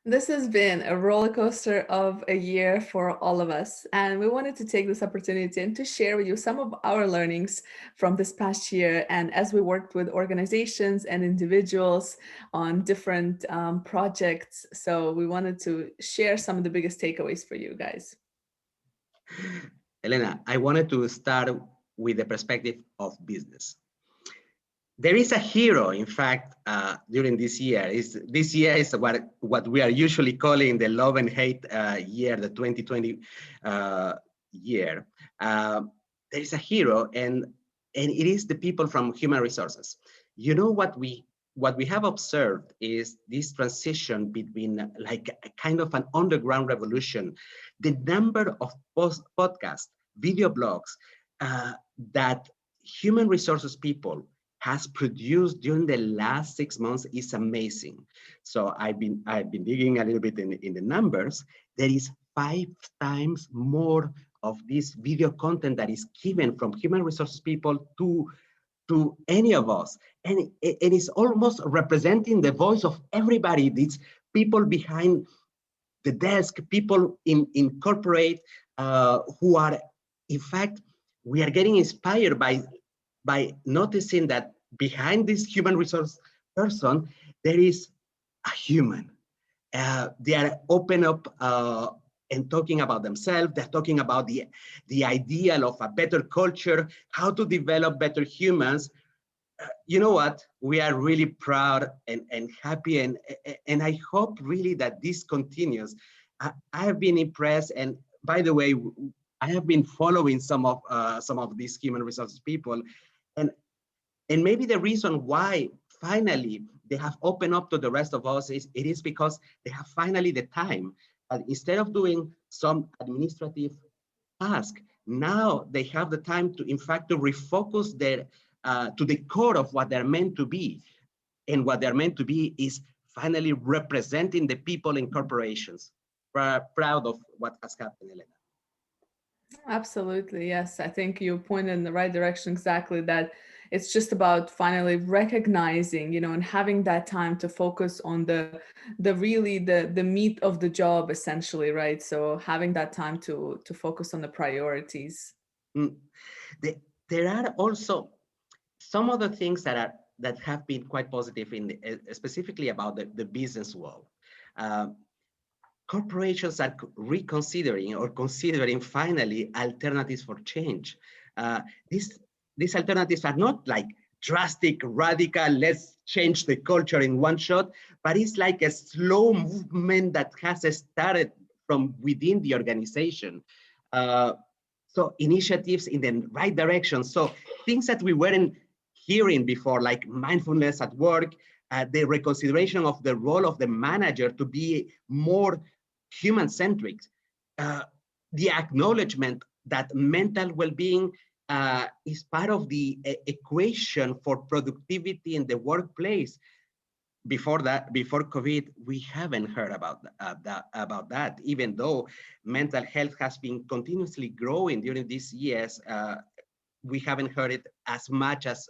This has been a roller coaster of a year for all of us, and we wanted to take this opportunity and to share with you some of our learnings from this past year. And as we worked with organizations and individuals on different projects, so we wanted to share some of the biggest takeaways for you guys. Elena, I wanted to start with the perspective of business. There is a hero, in fact, during this year. This year is what we are usually calling the love and hate year, the 2020 year. There is a hero, and it is the people from human resources. You know what we have observed is this transition between like a kind of an underground revolution. The number of podcasts, video blogs that human resources people has produced during the last 6 months is amazing. So I've been digging a little bit in the numbers. There is 5 times more of this video content that is given from human resources people to any of us, and it is almost representing the voice of everybody. These people behind the desk, people in corporate who are, in fact, we are getting inspired by noticing that behind this human resource person, there is a human. They are open up and talking about themselves. They're talking about the ideal of a better culture, how to develop better humans. You know what? We are really proud and happy, and I hope really that this continues. I have been impressed, and by the way, I have been following some of these human resources people, and maybe the reason why finally they have opened up to the rest of us is it is because they have finally the time. Instead of doing some administrative task, now they have the time to, in fact, to refocus their to the core of what they're meant to be. And what they're meant to be is finally representing the people in corporations. Proud of what has happened, Elena. Absolutely, yes. I think you pointed in the right direction exactly that it's just about finally recognizing, and having that time to focus on the meat of the job essentially, right? So having that time to focus on the priorities. Mm. There are also some other things that have been quite positive specifically about the business world. Uh, Corporations are reconsidering or considering finally alternatives for change. Uh, these, these alternatives are not like drastic, radical, let's change the culture in one shot, but it's like a slow movement that has started from within the organization. Uh, so initiatives in the right direction. So things that we weren't hearing before, like mindfulness at work, the reconsideration of the role of the manager to be more human-centric, uh, the acknowledgement that mental well-being is part of the equation for productivity in the workplace. Before COVID, we haven't heard about that, even though mental health has been continuously growing during these years. We haven't heard it as much as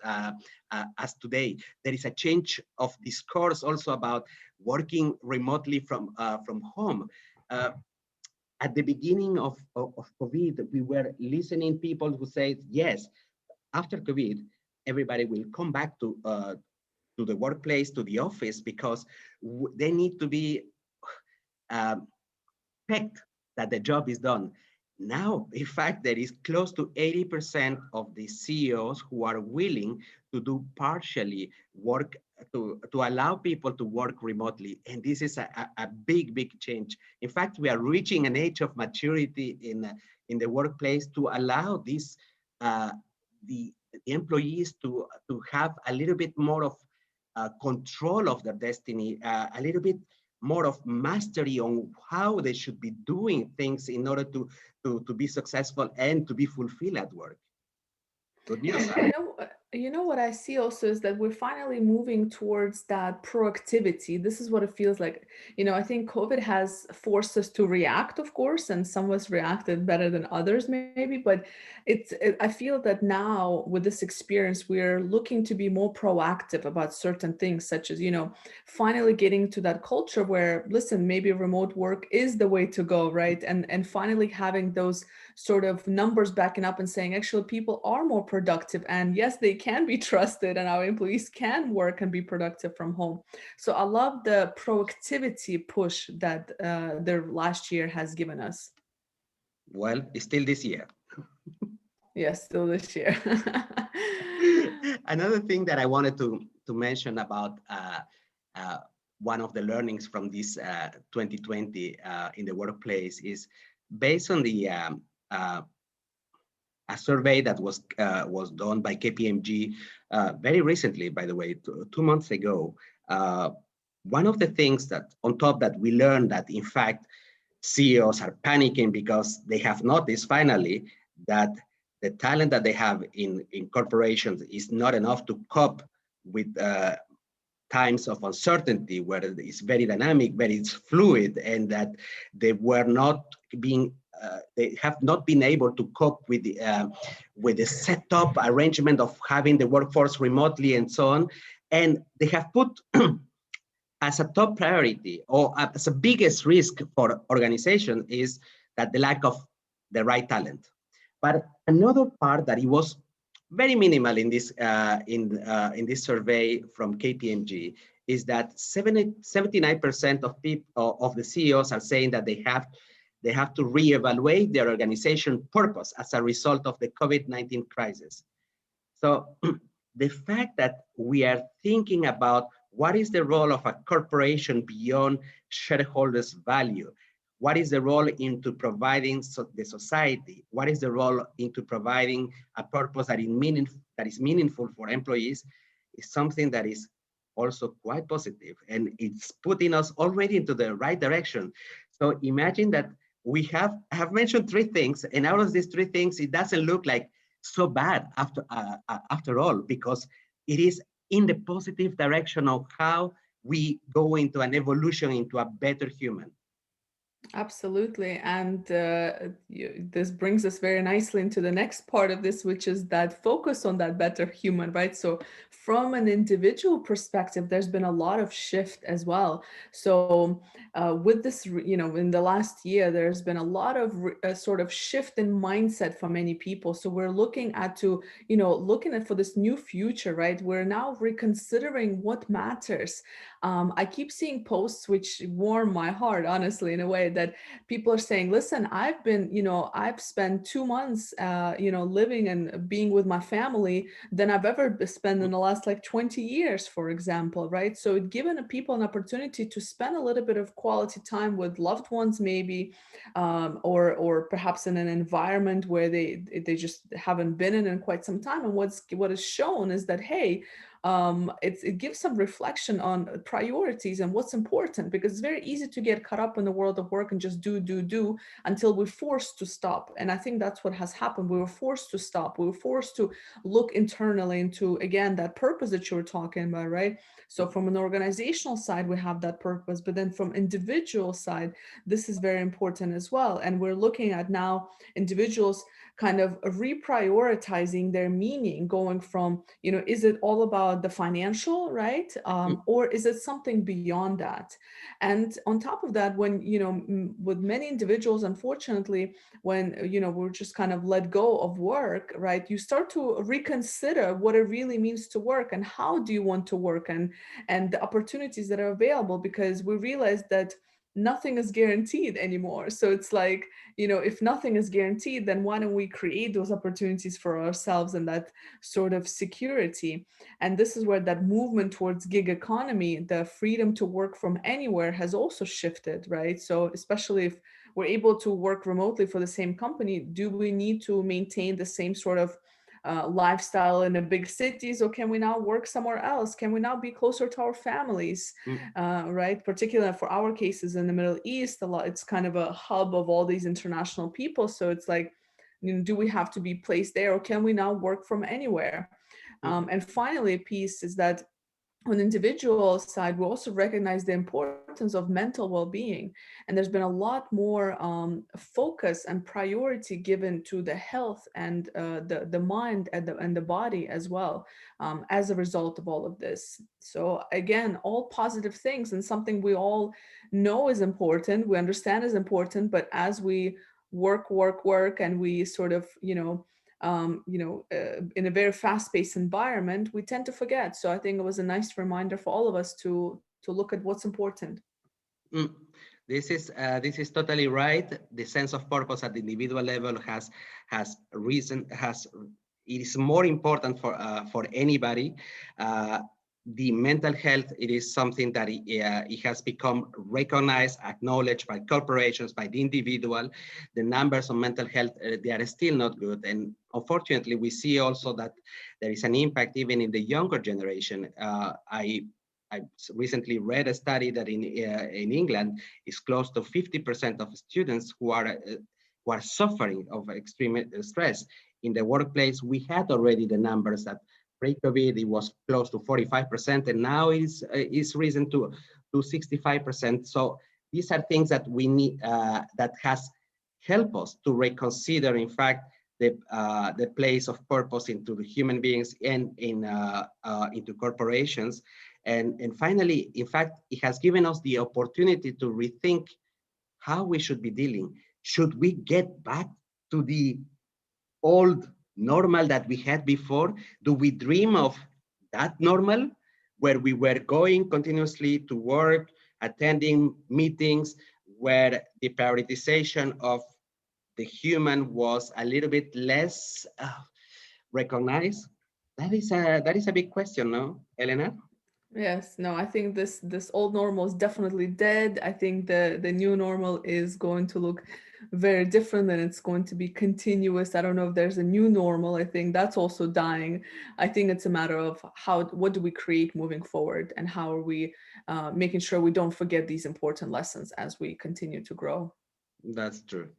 today. There is a change of discourse also about working remotely from home. Uh, at the beginning of COVID, we were listening people who said, yes, after COVID, everybody will come back to the workplace, to the office, because they need to be um, checked that the job is done. Now, in fact, there is close to 80% of the CEOs who are willing to do partially work to allow people to work remotely. And this is a big, big change. In fact, we are reaching an age of maturity in the workplace to allow this, the employees to have a little bit more of control of their destiny, a little bit more of mastery on how they should be doing things in order to be successful and to be fulfilled at work. Good news. You know what I see also is that we're finally moving towards that proactivity. This is what it feels like. I think COVID has forced us to react, of course, and some of us reacted better than others, maybe. But I feel that now with this experience, we're looking to be more proactive about certain things, such as, finally getting to that culture where, listen, maybe remote work is the way to go, right? And finally having those sort of numbers backing up and saying actually people are more productive, and yes, they can be trusted, and our employees can work and be productive from home. So I love the proactivity push that their last year has given us. Well, it's still this year. Yes, still this year. Another thing that I wanted to mention about uh, one of the learnings from this 2020 in the workplace is based on the a survey that was done by KPMG very recently, by the way, 2 months ago. Uh, One of the things that on top that we learned that in fact CEOs are panicking because they have noticed finally that the talent that they have in corporations is not enough to cope with times of uncertainty, where it's very dynamic, very fluid, and that they were not being, they have not been able to cope with the setup arrangement of having the workforce remotely and so on, and they have put as a top priority or as a biggest risk for organization is that the lack of the right talent. But another part that it was very minimal in this survey from KPMG is that 79% of people of the CEOs are saying that they have to reevaluate their organization purpose as a result of the COVID-19 crisis. So the fact that we are thinking about what is the role of a corporation beyond shareholders' value, what is the role into providing the society, what is the role into providing a purpose that is meaningful for employees, is something that is also quite positive, and it's putting us already into the right direction. So imagine that I have mentioned three things, and out of these three things, it doesn't look like so bad after all, because it is in the positive direction of how we go into an evolution into a better human. Absolutely. And this brings us very nicely into the next part of this, which is that focus on that better human, right? So, from an individual perspective, there's been a lot of shift as well. So, with this, in the last year, there's been a lot of sort of shift in mindset for many people. So, we're looking looking at for this new future, right? We're now reconsidering what matters. I keep seeing posts which warm my heart, honestly, in a way that people are saying, listen, I've spent 2 months, living and being with my family than I've ever spent in the last like 20 years, for example, right? So it given people an opportunity to spend a little bit of quality time with loved ones, maybe, or perhaps in an environment where they just haven't been in quite some time. And what is shown is that, hey, it gives some reflection on priorities and what's important, because it's very easy to get caught up in the world of work and just do until we're forced to stop. And I think that's what has happened. We were forced to stop. We were forced to look internally into, again, that purpose that you were talking about, right? So from an organizational side, we have that purpose, but then from individual side, this is very important as well. And we're looking at now individuals kind of reprioritizing their meaning, going from, is it all about the financial, right? Or is it something beyond that? And on top of that, when, with many individuals, unfortunately, when, we're just kind of let go of work, right? You start to reconsider what it really means to work and how do you want to work, and the opportunities that are available, because we realize that nothing is guaranteed anymore. So it's like, if nothing is guaranteed, then why don't we create those opportunities for ourselves and that sort of security? And this is where that movement towards gig economy, the freedom to work from anywhere, has also shifted, right? So especially if we're able to work remotely for the same company, do we need to maintain the same sort of lifestyle in the big cities, or can we now work somewhere else? Can we now be closer to our families, right? Particularly for our cases in the Middle East, it's kind of a hub of all these international people. So it's like, do we have to be placed there, or can we now work from anywhere? Mhm. And finally, piece is that on the individual side, we also recognize the importance of mental well-being, and there's been a lot more focus and priority given to the health and the mind and the body as well, as a result of all of this. So again, all positive things and something we all know is important, we understand is important, but as we work, and we sort of, in a very fast-paced environment, we tend to forget. So I think it was a nice reminder for all of us to look at what's important. Mm. This is totally right. The sense of purpose at the individual level has reason has it is more important for anybody. The mental health, it is something that it has become recognized, acknowledged by corporations, by the individual. The numbers on mental health, they are still not good, and unfortunately we see also that there is an impact even in the younger generation. I recently read a study that in England is close to 50% of students who are suffering of extreme stress in the workplace. We had already the numbers that pre-COVID it was close to 45%, and now is risen to 65%. So these are things that we need that has helped us to reconsider, in fact, the place of purpose into the human beings and into corporations. And finally, in fact, it has given us the opportunity to rethink how we should be dealing. Should we get back to the old normal that we had before? Do we dream of that normal where we were going continuously to work, attending meetings, where the prioritization of the human was a little bit less recognized? That is a big question, no, Elena? Yes, no, I think this old normal is definitely dead. I think the new normal is going to look very different, and it's going to be continuous. I don't know if there's a new normal. I think that's also dying. I think it's a matter of what do we create moving forward, and how are we making sure we don't forget these important lessons as we continue to grow. That's true.